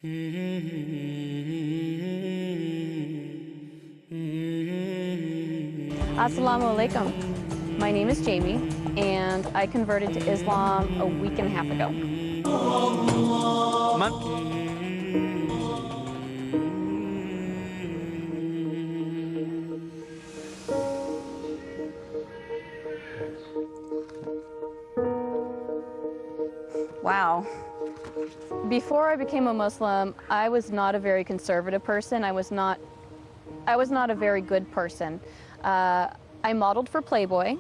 Assalamu alaikum. My name is Jamie, and I converted to Islam a week and a half ago. Wow. Before I became a Muslim, I was not a very conservative person. I was not a very good person. I modeled for Playboy.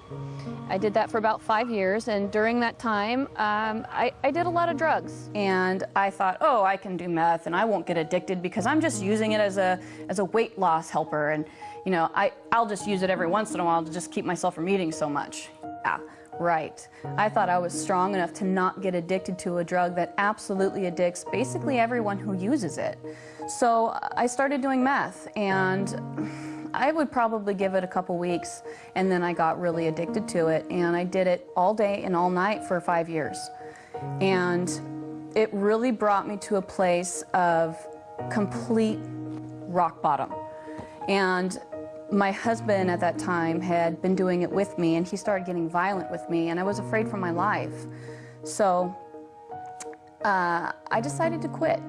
I did that for about 5 years, and during that time, I did a lot of drugs. And I thought, oh, I can do meth, and I won't get addicted because I'm just using it as a weight loss helper, and you know, I'll just use it every once in a while to just keep myself from eating so much. Yeah, right. I thought I was strong enough to not get addicted to a drug that absolutely addicts basically everyone who uses it. So I started doing meth, and I would probably give it a couple weeks, and then I got really addicted to it, and I did it all day and all night for 5 years. And it really brought me to a place of complete rock bottom. And my husband at that time had been doing it with me, and he started getting violent with me, and I was afraid for my life. So I decided to quit.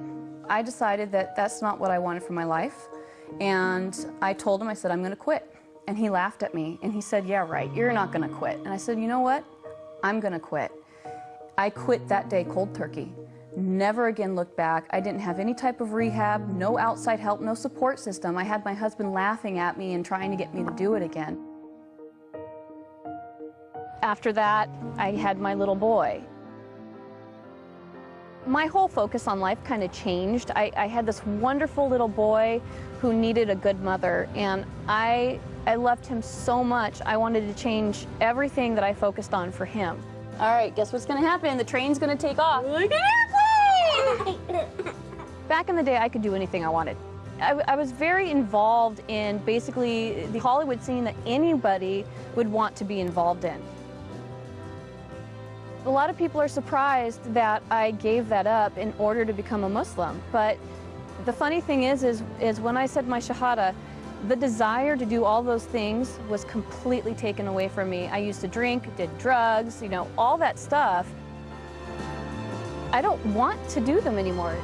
I decided that that's not what I wanted for my life. And I told him, I said, I'm going to quit. And he laughed at me, and he said, yeah, right, you're not going to quit. And I said, you know what? I'm going to quit. I quit that day cold turkey. Never again looked back. I didn't have any type of rehab, no outside help, no support system. I had my husband laughing at me and trying to get me to do it again. After that, I had my little boy. My whole focus on life kind of changed. I had this wonderful little boy who needed a good mother, and I loved him so much. I wanted to change everything that I focused on for him. All right, guess what's going to happen? The train's going to take off. Like an airplane! Back in the day, I could do anything I wanted. I was very involved in basically the Hollywood scene that anybody would want to be involved in. A lot of people are surprised that I gave that up in order to become a Muslim, but the funny thing is when I said my Shahada, the desire to do all those things was completely taken away from me. I used to drink, did drugs, you know, all that stuff. I don't want to do them anymore.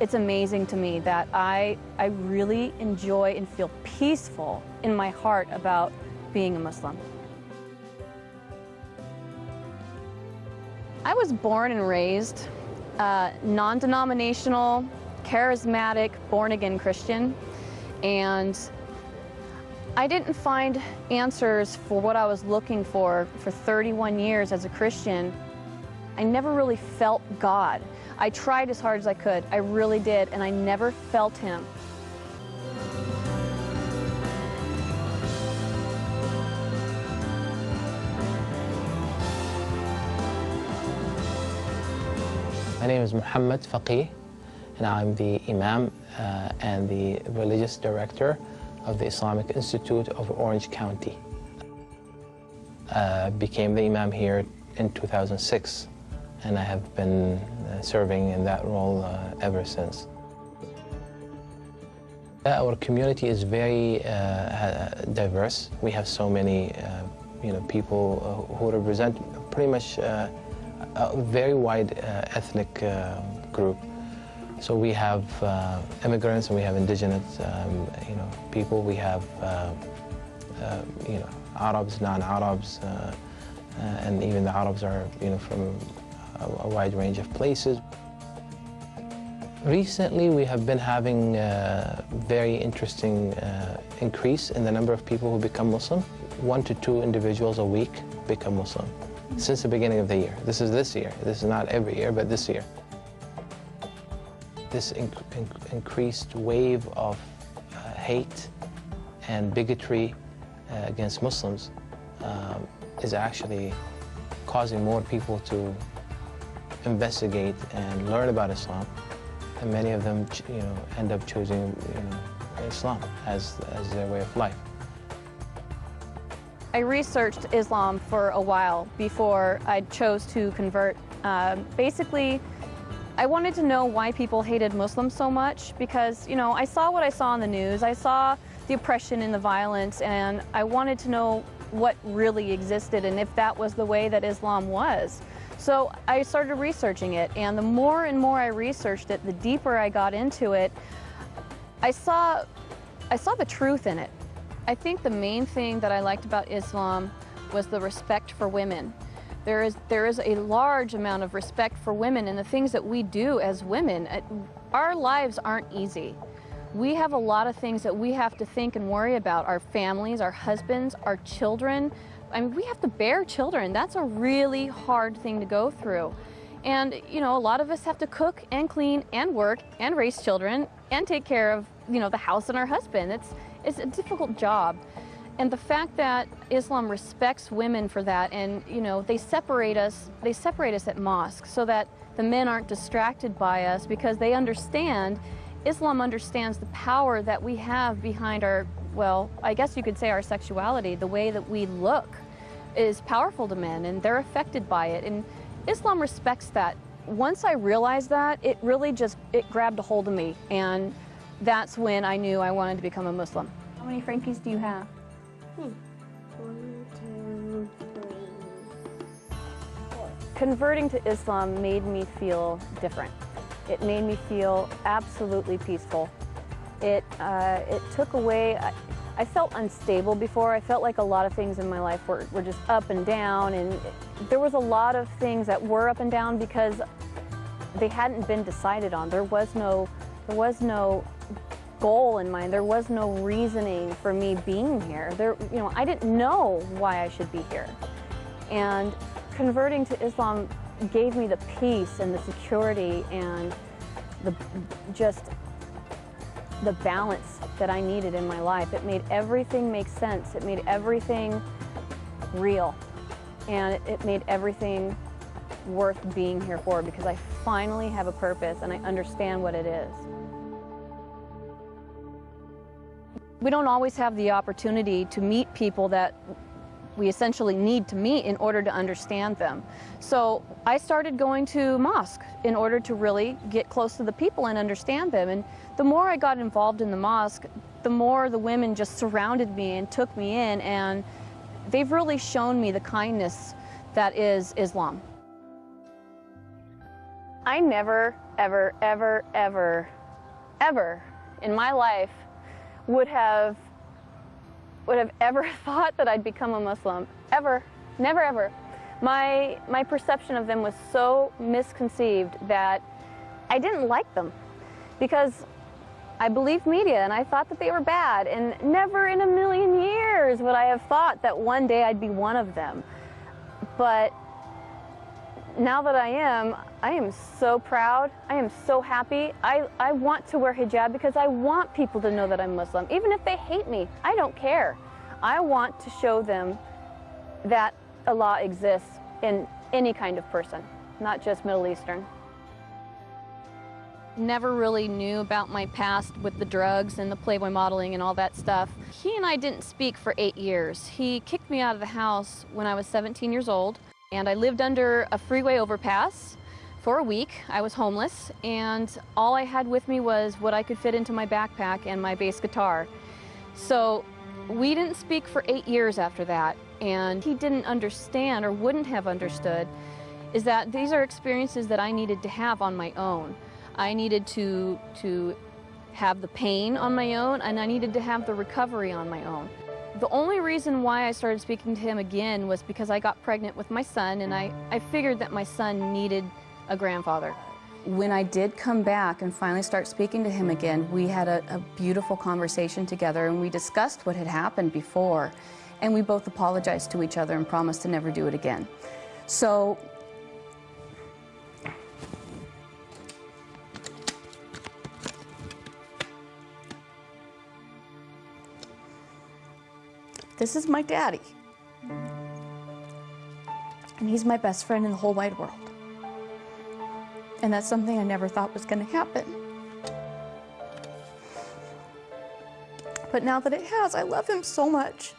It's amazing to me that I really enjoy and feel peaceful in my heart about being a Muslim. I was born and raised non-denominational, charismatic, born-again Christian, and I didn't find answers for what I was looking for 31 years as a Christian. I never really felt God. I tried as hard as I could, I really did, and I never felt Him. My name is Muhammad Faqih, and I'm the Imam and the Religious Director of the Islamic Institute of Orange County. Became the Imam here in 2006, and I have been serving in that role ever since. Our community is very diverse. We have so many people who represent pretty much a very wide ethnic group. So we have immigrants, and we have indigenous, people. We have, Arabs, non-Arabs, and even the Arabs are, from a wide range of places. Recently, we have been having a very interesting increase in the number of people who become Muslim. 1 to 2 individuals a week become Muslim since the beginning of the year. This is this year. This is not every year, but this year. This increased wave of hate and bigotry against Muslims is actually causing more people to investigate and learn about Islam, and many of them, end up choosing, Islam as their way of life. I researched Islam for a while before I chose to convert. Basically, I wanted to know why people hated Muslims so much because, you know, I saw what I saw on the news. I saw the oppression and the violence, and I wanted to know what really existed and if that was the way that Islam was. So I started researching it, and the more and more I researched it, the deeper I got into it, I saw the truth in it. I think the main thing that I liked about Islam was the respect for women. There is a large amount of respect for women and the things that we do as women. Our lives aren't easy. We have a lot of things that we have to think and worry about. Our families, our husbands, our children. I mean, we have to bear children. That's a really hard thing to go through. And, you know, a lot of us have to cook and clean and work and raise children and take care of, you know, the house and our husband. It's a difficult job. And the fact that Islam respects women for that, and, you know, they separate us at mosque so that the men aren't distracted by us, because they understand, Islam understands the power that we have behind our, well, I guess you could say our sexuality. The way that we look is powerful to men, and they're affected by it. And Islam respects that. Once I realized that, it really just, it grabbed a hold of me, and that's when I knew I wanted to become a Muslim. How many Frankies do you have? 1, 2, 3, 4. Converting to Islam made me feel different. It made me feel absolutely peaceful. It took away, I felt unstable before. I felt like a lot of things in my life were just up and down, and there was a lot of things that were up and down because they hadn't been decided on. There was no goal in mind. There was no reasoning for me being here. You know, I didn't know why I should be here. And converting to Islam gave me the peace and the security and just the balance that I needed in my life. It made everything make sense. It made everything real. And it made everything worth being here for, because I finally have a purpose and I understand what it is. We don't always have the opportunity to meet people that we essentially need to meet in order to understand them. So I started going to mosque in order to really get close to the people and understand them. And the more I got involved in the mosque, the more the women just surrounded me and took me in, and they've really shown me the kindness that is Islam. I never, ever, ever, ever, ever in my life would have ever thought that I'd become a Muslim. Ever. Never, ever. My perception of them was so misconceived that I didn't like them, because I believed media and I thought that they were bad, and never in a million years would I have thought that one day I'd be one of them. But now that I am so proud. I am so happy. I want to wear hijab because I want people to know that I'm Muslim. Even if they hate me, I don't care. I want to show them that Allah exists in any kind of person, not just Middle Eastern. Never really knew about my past with the drugs and the Playboy modeling and all that stuff. He and I didn't speak for 8 years. He kicked me out of the house when I was 17 years old, and I lived under a freeway overpass for a week. I was homeless, and all I had with me was what I could fit into my backpack and my bass guitar. So we didn't speak for 8 years after that, and he didn't understand, or wouldn't have understood, is that these are experiences that I needed to have on my own. I needed to have the pain on my own, and I needed to have the recovery on my own. The only reason why I started speaking to him again was because I got pregnant with my son, and I figured that my son needed a grandfather. When I did come back and finally start speaking to him again, we had a beautiful conversation together, and we discussed what had happened before, and we both apologized to each other and promised to never do it again. So this is my daddy, and he's my best friend in the whole wide world. And that's something I never thought was going to happen. But now that it has, I love him so much.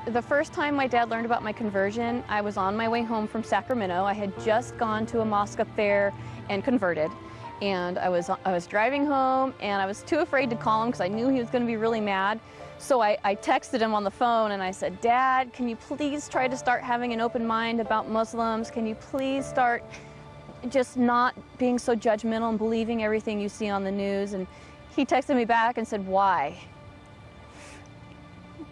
The first time my dad learned about my conversion, I was on my way home from Sacramento. I had just gone to a mosque up there and converted. And I was driving home, and I was too afraid to call him because I knew he was going to be really mad. So I texted him on the phone and I said, "Dad, can you please try to start having an open mind about Muslims? Can you please start just not being so judgmental and believing everything you see on the news?" And he texted me back and said, "Why?"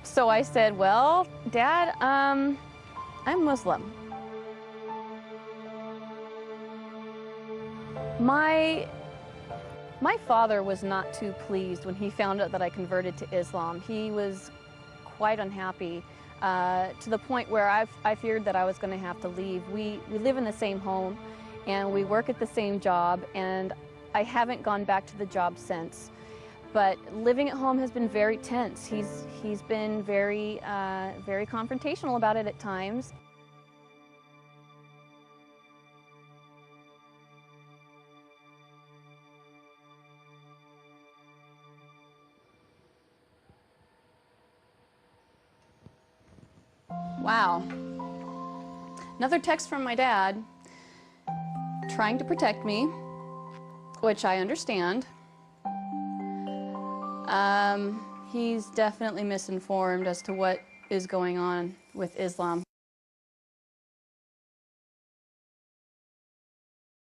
So I said, "Well, Dad, I'm Muslim." My father was not too pleased when he found out that I converted to Islam. He was quite unhappy to the point where I feared that I was going to have to leave. We live in the same home and we work at the same job, and I haven't gone back to the job since. But living at home has been very tense. He's been very confrontational about it at times. Wow. Another text from my dad trying to protect me, which I understand. He's definitely misinformed as to what is going on with Islam.